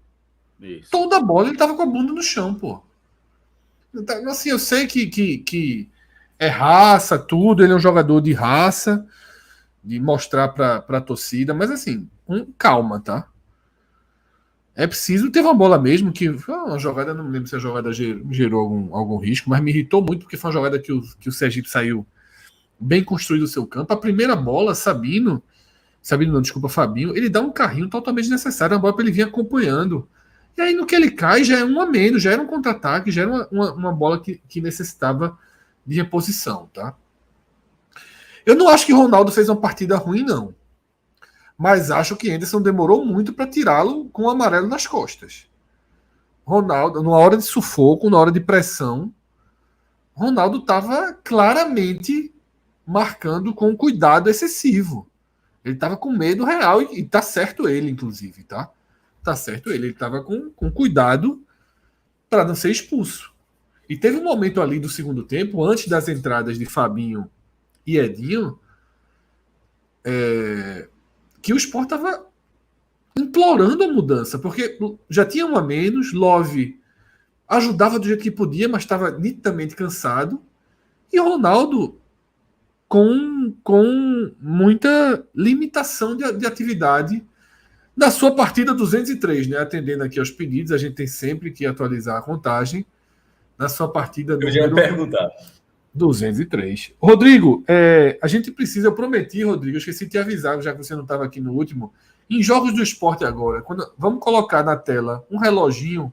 Isso. Toda bola ele tava com a bunda no chão, pô. Assim, eu sei que é raça, tudo, ele é um jogador de raça, de mostrar pra torcida, mas assim, calma, tá? É preciso. Teve uma bola mesmo que uma jogada, não me lembro se a jogada gerou algum risco, mas me irritou muito porque foi uma jogada que o Sergipe saiu bem construído o seu campo. A primeira bola, Fabinho, ele dá um carrinho totalmente necessário, uma bola para ele vir acompanhando. E aí no que ele cai já é um a menos, já era um contra-ataque, já era uma bola que necessitava de reposição, tá? Eu não acho que Ronaldo fez uma partida ruim, não. Mas acho que Henderson demorou muito para tirá-lo com o amarelo nas costas. Ronaldo, numa hora de sufoco, na hora de pressão, Ronaldo estava claramente marcando com cuidado excessivo. Ele estava com medo real e tá certo ele, inclusive, tá? Tá certo ele. Ele estava com cuidado para não ser expulso. E teve um momento ali do segundo tempo, antes das entradas de Fabinho e Edinho, que o Sport estava implorando a mudança, porque já tinha um a menos, Love ajudava do jeito que podia, mas estava nitidamente cansado, e Ronaldo com muita limitação de atividade na sua partida 203, né? Atendendo aqui aos pedidos, a gente tem sempre que atualizar a contagem na sua partida número... Eu já ia perguntar. 203. Rodrigo, a gente precisa, eu prometi, Rodrigo, eu esqueci de te avisar, já que você não estava aqui no último, em jogos do esporte agora, vamos colocar na tela um reloginho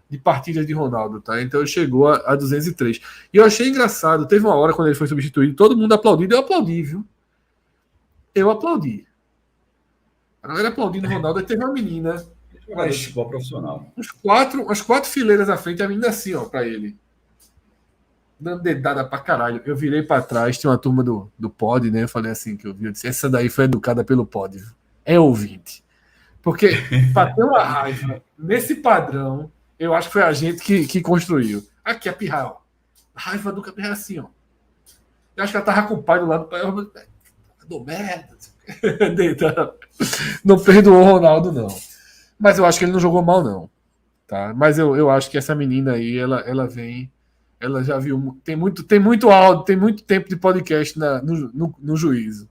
de partidas de Ronaldo, tá? Então ele chegou a 203. E eu achei engraçado, teve uma hora quando ele foi substituído, todo mundo aplaudindo, eu aplaudi, viu? Eu aplaudi. A galera aplaudindo o Ronaldo, aí teve uma menina, futebol profissional. umas quatro fileiras à frente, a menina assim, ó, pra ele. dando dedada pra caralho. Eu virei pra trás, tinha uma turma do pod, né? Eu falei assim, que eu vi, eu disse, essa daí foi educada pelo pod. É ouvinte. Porque pra ter uma raiva nesse padrão, eu acho que foi a gente que construiu. Aqui, a Pirral. Raiva do Pirral assim, ó. Eu acho que ela tava com o pai do lado. Do merda. Não perdoou o Ronaldo, não. Mas eu acho que ele não jogou mal, não. Tá? Mas eu acho que essa menina aí, ela vem. Ela já viu. Tem muito áudio, tem muito tempo de podcast no juízo.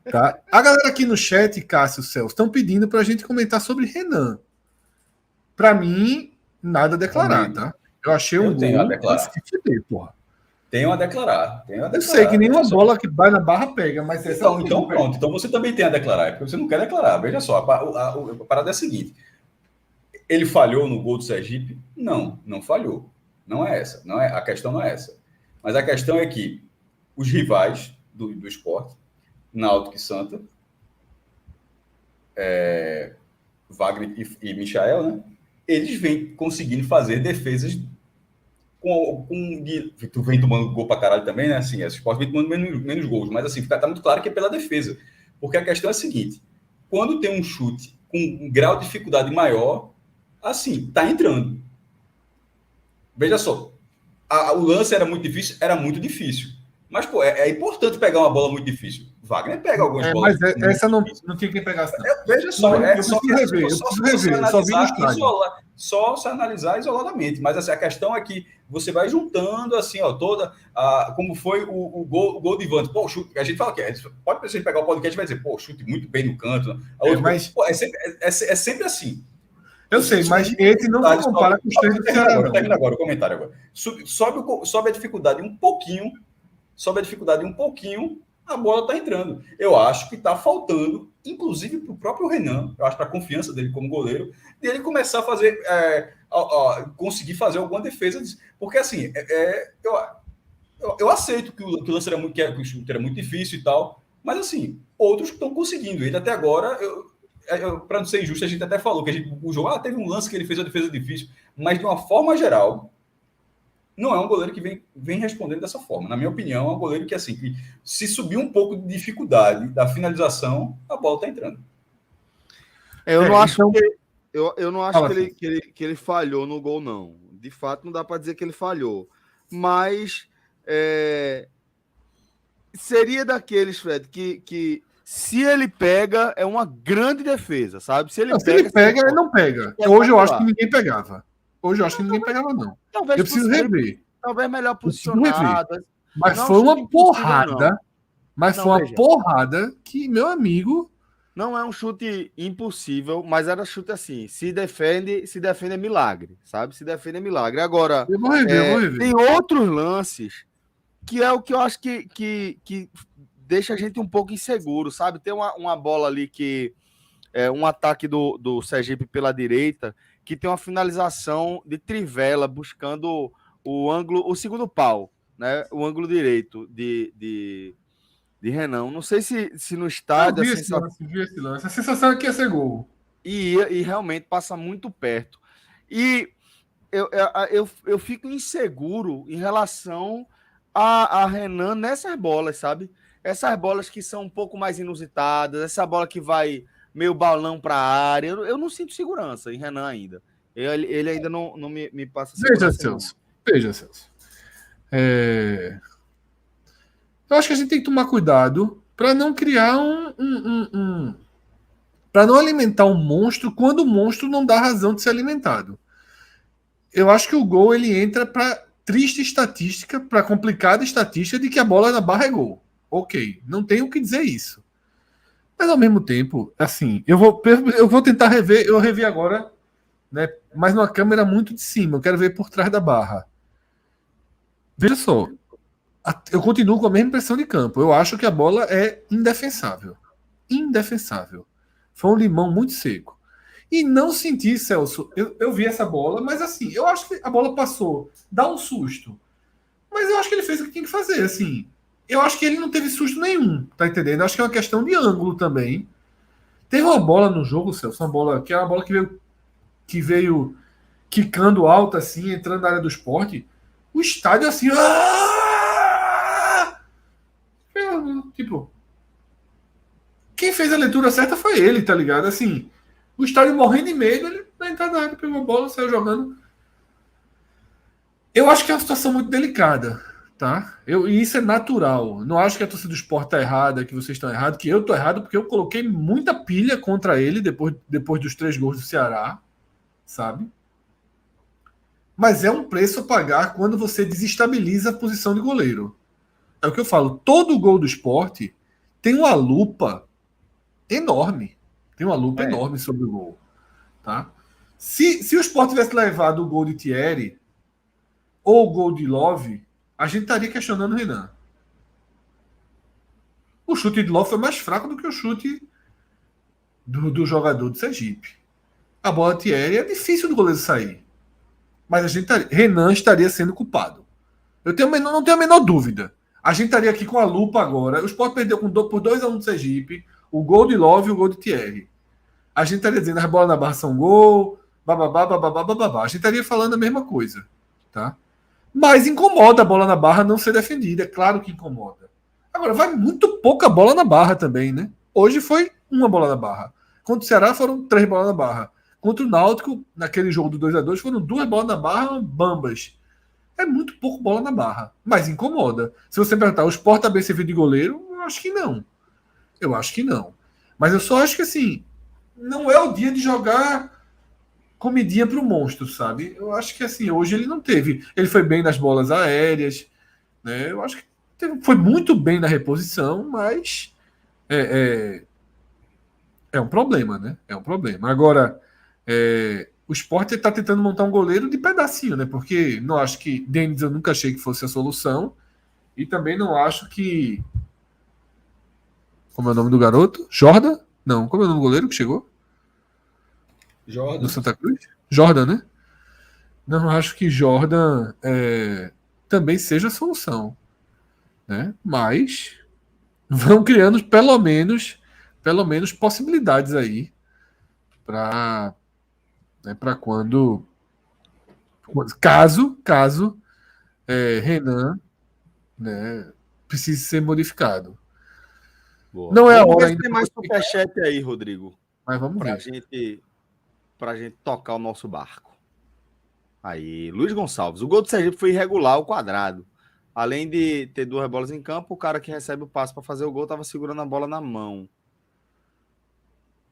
Tá? A galera aqui no chat, Cássio Celso, estão pedindo pra gente comentar sobre Renan. Pra mim, nada a declarar, tá? Eu achei um tenho a gol. declarar. Porra. Tenho a declarar. Eu sei que nenhuma bola que vai na barra pega, mas essa então pronto. Então você também tem a declarar, porque você não quer declarar. Veja só, a parada é a seguinte. Ele falhou no gol do Sergipe? Não, não falhou. Não é essa. A questão não é essa. Mas a questão é que os rivais do Sport, Náutico e Santa, Wagner e Michael, né? Eles vêm conseguindo fazer defesas tu vem tomando gol pra caralho também, né? Assim, o Sport vem tomando menos gols, mas assim, tá muito claro que é pela defesa. Porque a questão é a seguinte: quando tem um chute com um grau de dificuldade maior, assim, tá entrando. Veja só, o lance era muito difícil? Era muito difícil. Mas, pô, é importante pegar uma bola muito difícil. Wagner pega algumas bolas. Mas essa não tinha quem pegasse. Veja só, eu preciso rever, só se analisar isoladamente. Mas assim, a questão é que você vai juntando assim, ó, como foi o gol de Ivan. Pô, chute, a gente fala que pode você pegar o podcast e vai dizer, pô, chute muito bem no canto. Mas pô, é sempre assim. Eu sei, mas esse não se compara com os três do Ceará. Termina agora o comentário agora. Sobe a dificuldade um pouquinho. A bola está entrando. Eu acho que está faltando, inclusive para o próprio Renan, eu acho para a confiança dele como goleiro, dele começar a fazer, conseguir fazer alguma defesa. Porque, assim, eu aceito que o lance era muito, que o chute era muito difícil e tal, mas, assim, outros estão conseguindo. Ele até agora, para não ser injusto, a gente até falou que o jogo teve um lance que ele fez uma defesa difícil, mas de uma forma geral, não é um goleiro que vem respondendo dessa forma. Na minha opinião, é um goleiro que, assim, que se subir um pouco de dificuldade da finalização, a bola está entrando. Eu não acho que ele falhou no gol, não. De fato, não dá para dizer que ele falhou. Mas seria daqueles, Fred, que se ele pega, é uma grande defesa, sabe? Se ele pega, ele não pega. Hoje eu acho que ninguém pegava. Hoje eu acho que ninguém pegava, não. Talvez eu preciso rever. Talvez melhor posicionado. Mas foi uma porrada. Mas foi uma porrada que, meu amigo... Não é um chute impossível, mas era chute assim. Se defende é milagre, sabe? Se defende é milagre. Agora, eu vou rever. Tem outros lances que é o que eu acho que deixa a gente um pouco inseguro, sabe? Tem uma bola ali que é um ataque do Sergipe pela direita, que tem uma finalização de trivela buscando o ângulo, o segundo pau, né? O ângulo direito de Renan. Não sei se no estádio... vi esse lance. A sensação é que ia ser gol. E realmente passa muito perto. E eu fico inseguro em relação a Renan nessas bolas, sabe? Essas bolas que são um pouco mais inusitadas, essa bola que vai meio balão para a área. Eu não sinto segurança em Renan ainda. Ele ainda não me passa segurança. Veja, Celso. Eu acho que a gente tem que tomar cuidado para não criar para não alimentar um monstro quando o monstro não dá razão de ser alimentado. Eu acho que o gol ele entra para triste estatística, para complicada estatística de que a bola na barra é gol. Ok, não tenho o que dizer isso. Mas ao mesmo tempo, assim, eu vou tentar rever, eu revi agora, né? Mas numa câmera muito de cima, eu quero ver por trás da barra. Veja só, eu continuo com a mesma impressão de campo. Eu acho que a bola é indefensável. Indefensável. Foi um limão muito seco. E não senti, Celso, eu vi essa bola, mas assim, eu acho que a bola passou, dá um susto. Mas eu acho que ele fez o que tinha que fazer, assim. Eu acho que ele não teve susto nenhum, tá entendendo? Eu acho que é uma questão de ângulo também. Teve uma bola no jogo, Celso, uma bola que é uma bola que veio quicando alto, assim, entrando na área do Sport. o estádio assim. Tipo, quem fez a leitura certa foi ele, tá ligado? Assim, o estádio morrendo de medo, ele na entrada da área pegou a bola, saiu jogando. Eu acho que é uma situação muito delicada, tá? E isso é natural. Não acho que a torcida do Sport tá errada, que vocês estão errados, que eu tô errado, porque eu coloquei muita pilha contra ele depois dos 3 gols do Ceará, sabe? Mas é um preço a pagar quando você desestabiliza a posição de goleiro. É o que eu falo. Todo gol do Sport tem uma lupa enorme. Tem uma lupa enorme sobre o gol. Tá? Se o Sport tivesse levado o gol de Thierry ou o gol de Love, a gente estaria questionando o Renan. O chute de Love foi mais fraco do que o chute do jogador do Sergipe. A bola de Thierry é difícil do goleiro sair. Mas Renan estaria sendo culpado. Não tenho a menor dúvida. A gente estaria aqui com a lupa agora. O Sport perdeu por 2-1 do Sergipe. O gol de Love e o gol de Thierry. A gente estaria dizendo as bolas na barra são gol, bababá, bababá, bababá. A gente estaria falando a mesma coisa. Tá? Mas incomoda a bola na barra não ser defendida. É claro que incomoda. Agora, vai muito pouca bola na barra também, né? Hoje foi uma bola na barra. Contra o Ceará foram 3 bolas na barra. Contra o Náutico, naquele jogo do 2-2, foram 2 bolas na barra, bambas. É muito pouco bola na barra. Mas incomoda. Se você perguntar, o Sport tá bem servido de goleiro? Eu acho que não. Eu acho que não. Mas eu só acho que, assim, não é o dia de jogar comidinha pro monstro, sabe? Eu acho que, assim, hoje ele não teve. Ele foi bem nas bolas aéreas, né? Eu acho que foi muito bem na reposição, mas é um problema, né? É um problema. Agora, o Sport está tentando montar um goleiro de pedacinho, né? Porque não acho que Denis, eu nunca achei que fosse a solução. E também não acho que. Como é o nome do garoto? Jordan? Não, como é o nome do goleiro que chegou? Jordan. Do Santa Cruz? Jordan, né? Não acho que Jordan também seja a solução. Né? Mas vão criando pelo menos possibilidades aí para quando caso Renan, né, precise ser modificado. Boa. Não é a Vamos hora ver se ainda. tem mais superchat aí, Rodrigo. Mas vamos pra ver. pra gente tocar o nosso barco. Aí, Luiz Gonçalves. O gol do Sergipe foi irregular ao quadrado. Além de ter 2 bolas em campo, o cara que recebe o passe para fazer o gol estava segurando a bola na mão.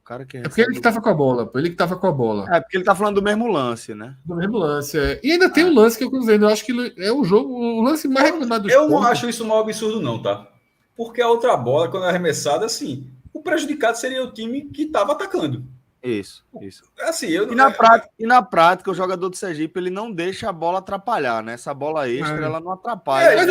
O cara que É porque ele que estava com a bola. Ele que estava com a bola. É porque ele tá falando do mesmo lance, né? Do mesmo lance. E ainda tem um lance que eu dizendo. Eu acho que é o lance mais reclamado do Eu não acho isso um absurdo, não, tá? Porque a outra bola, quando é arremessada, assim, o prejudicado seria o time que estava atacando. Isso. Assim, E na prática, o jogador do Sergipe ele não deixa a bola atrapalhar, né? Essa bola extra, ela não atrapalha.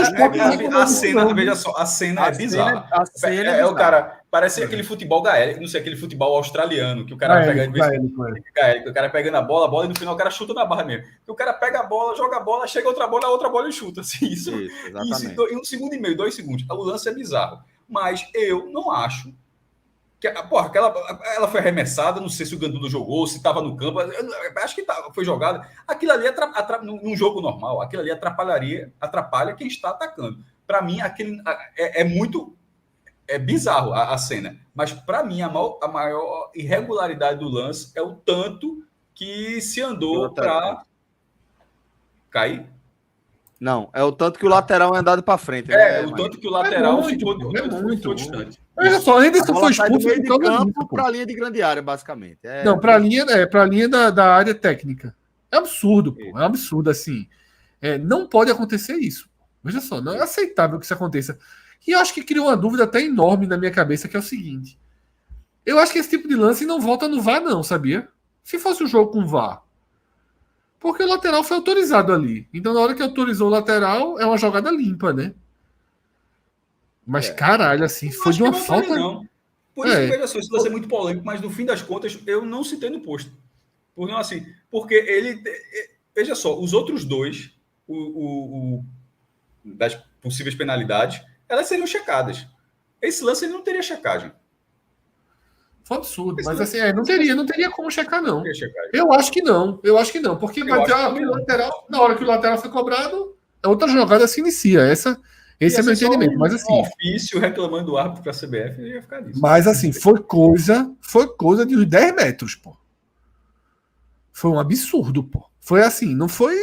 A cena, veja só, a cena é bizarra. A cena é o cara, parece aquele futebol gaélico, não sei, aquele futebol australiano, que o cara o cara pegando a bola e no final o cara chuta na barra mesmo. O cara pega a bola, joga a bola, chega outra bola e chuta. Assim, isso em 1 segundo e meio, 2 segundos. O lance é bizarro. Mas eu não acho ela foi arremessada, não sei se o Gandulo jogou, se estava no campo, acho que foi jogada. Aquilo ali, num jogo normal, aquilo ali atrapalha quem está atacando. Para mim, é muito bizarro a cena. Mas, para mim, a maior irregularidade do lance é o tanto que se andou para cair. Não, é o tanto que o lateral é andado para frente. Né, o tanto que o lateral ficou distante. Olha só, o Henderson foi expulso do meio de campo para a linha de grande área, basicamente. Não, para a linha da área técnica. É absurdo, pô. É um absurdo, assim. Não pode acontecer isso. Veja só, não é aceitável que isso aconteça. E eu acho que criou uma dúvida até enorme na minha cabeça, que é o seguinte. Eu acho que esse tipo de lance não volta no VAR, não, sabia? Se fosse um jogo com VAR. Porque o lateral foi autorizado ali. Então, na hora que autorizou o lateral, é uma jogada limpa, né? Mas, caralho, assim, foi de uma falta... Não. Por isso que, veja só, isso vai ser muito polêmico, mas no fim das contas, eu não citei no post. Porque ele... Veja só, os outros dois, das possíveis penalidades, elas seriam checadas. Esse lance ele não teria checagem. Foi absurdo, mas assim, não teria como checar, não. Eu acho que não, porque vai dizer que o lateral, na hora que o lateral foi cobrado, outra jogada se inicia. Esse é meu entendimento. Mas assim, ofício reclamando do árbitro para a CBF, ele ia ficar nisso. Mas assim, foi coisa de uns 10 metros, pô. Foi um absurdo, pô. Foi assim, não foi.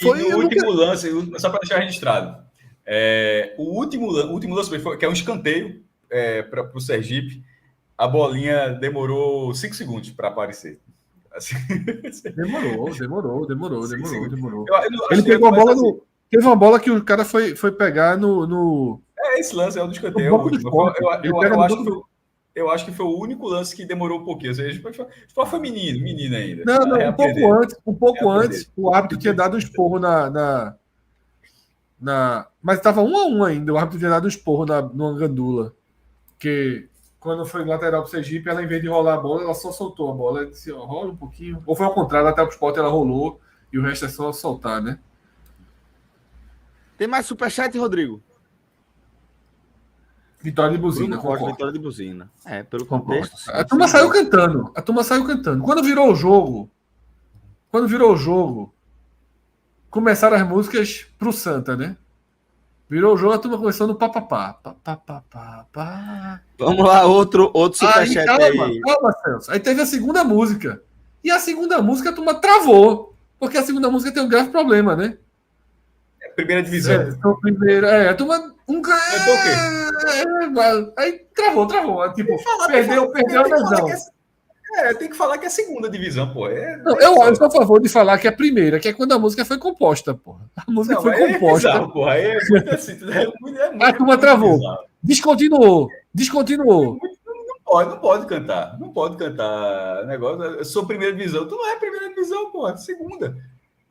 E no último lance, só para deixar registrado, o último lance que é um escanteio para o Sergipe, a bolinha demorou 5 segundos para aparecer. Assim, Demorou. Ele pegou a bola no. Teve uma bola que o cara foi pegar no. Esse lance é o do escanteio, é o último. Eu acho que foi o único lance que demorou um pouquinho. Ou seja, foi menino ainda. Não, um pouco antes, o árbitro tinha dado um esporro na mas estava 1-1 ainda. O árbitro tinha dado um esporro no Angandula. Que quando foi lateral pro Sergipe, ela, em vez de rolar a bola, ela só soltou a bola. Ela disse, rola um pouquinho. Ou foi ao contrário, lateral pro Sport, ela rolou e o resto é só soltar, né? Tem mais superchat, Rodrigo? Vitória de buzina. Vitória de buzina. Pelo contexto. Sim, a turma saiu cantando. Quando virou o jogo, começaram as músicas pro Santa, né? Virou o jogo, a turma começou no papapá. Vamos lá, outro superchat aí. Calma, Celso. Aí teve a segunda música. E a segunda música a turma travou. Porque a segunda música tem um grave problema, né? Primeira divisão. A turma. Aí travou. Tipo, perdeu a visão. Tem que falar que é a segunda divisão, pô. Não, eu sou a favor de falar que é a primeira, que é quando a música foi composta, pô. A música foi composta. É bizarro, porra. É muito assim. A turma travou. Bizarro. Descontinuou. Não pode cantar. Não pode cantar negócio. Eu sou primeira divisão. Tu não é primeira divisão, pô. É segunda.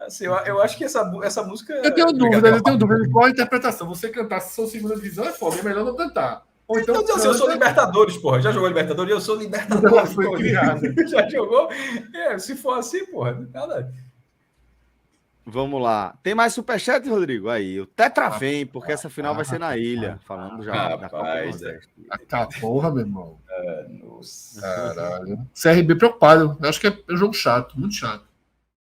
Assim, eu acho que essa música. Eu tenho dúvida de qual a interpretação. Você cantar se sou segunda divisão é foda. É melhor não cantar. Ou então, eu sou Libertadores, porra. Já jogou Libertadores? Eu sou Libertadores. Foi criado. Já jogou? Se for assim, porra, nada. Vamos lá. Tem mais superchat, Rodrigo? Aí, o Tetra vem, porque essa final vai ser na ilha. Falando já da Copa do Nordeste. Porra, meu irmão. Nossa. Caralho. CRB preocupado. Eu acho que é um jogo chato, muito chato.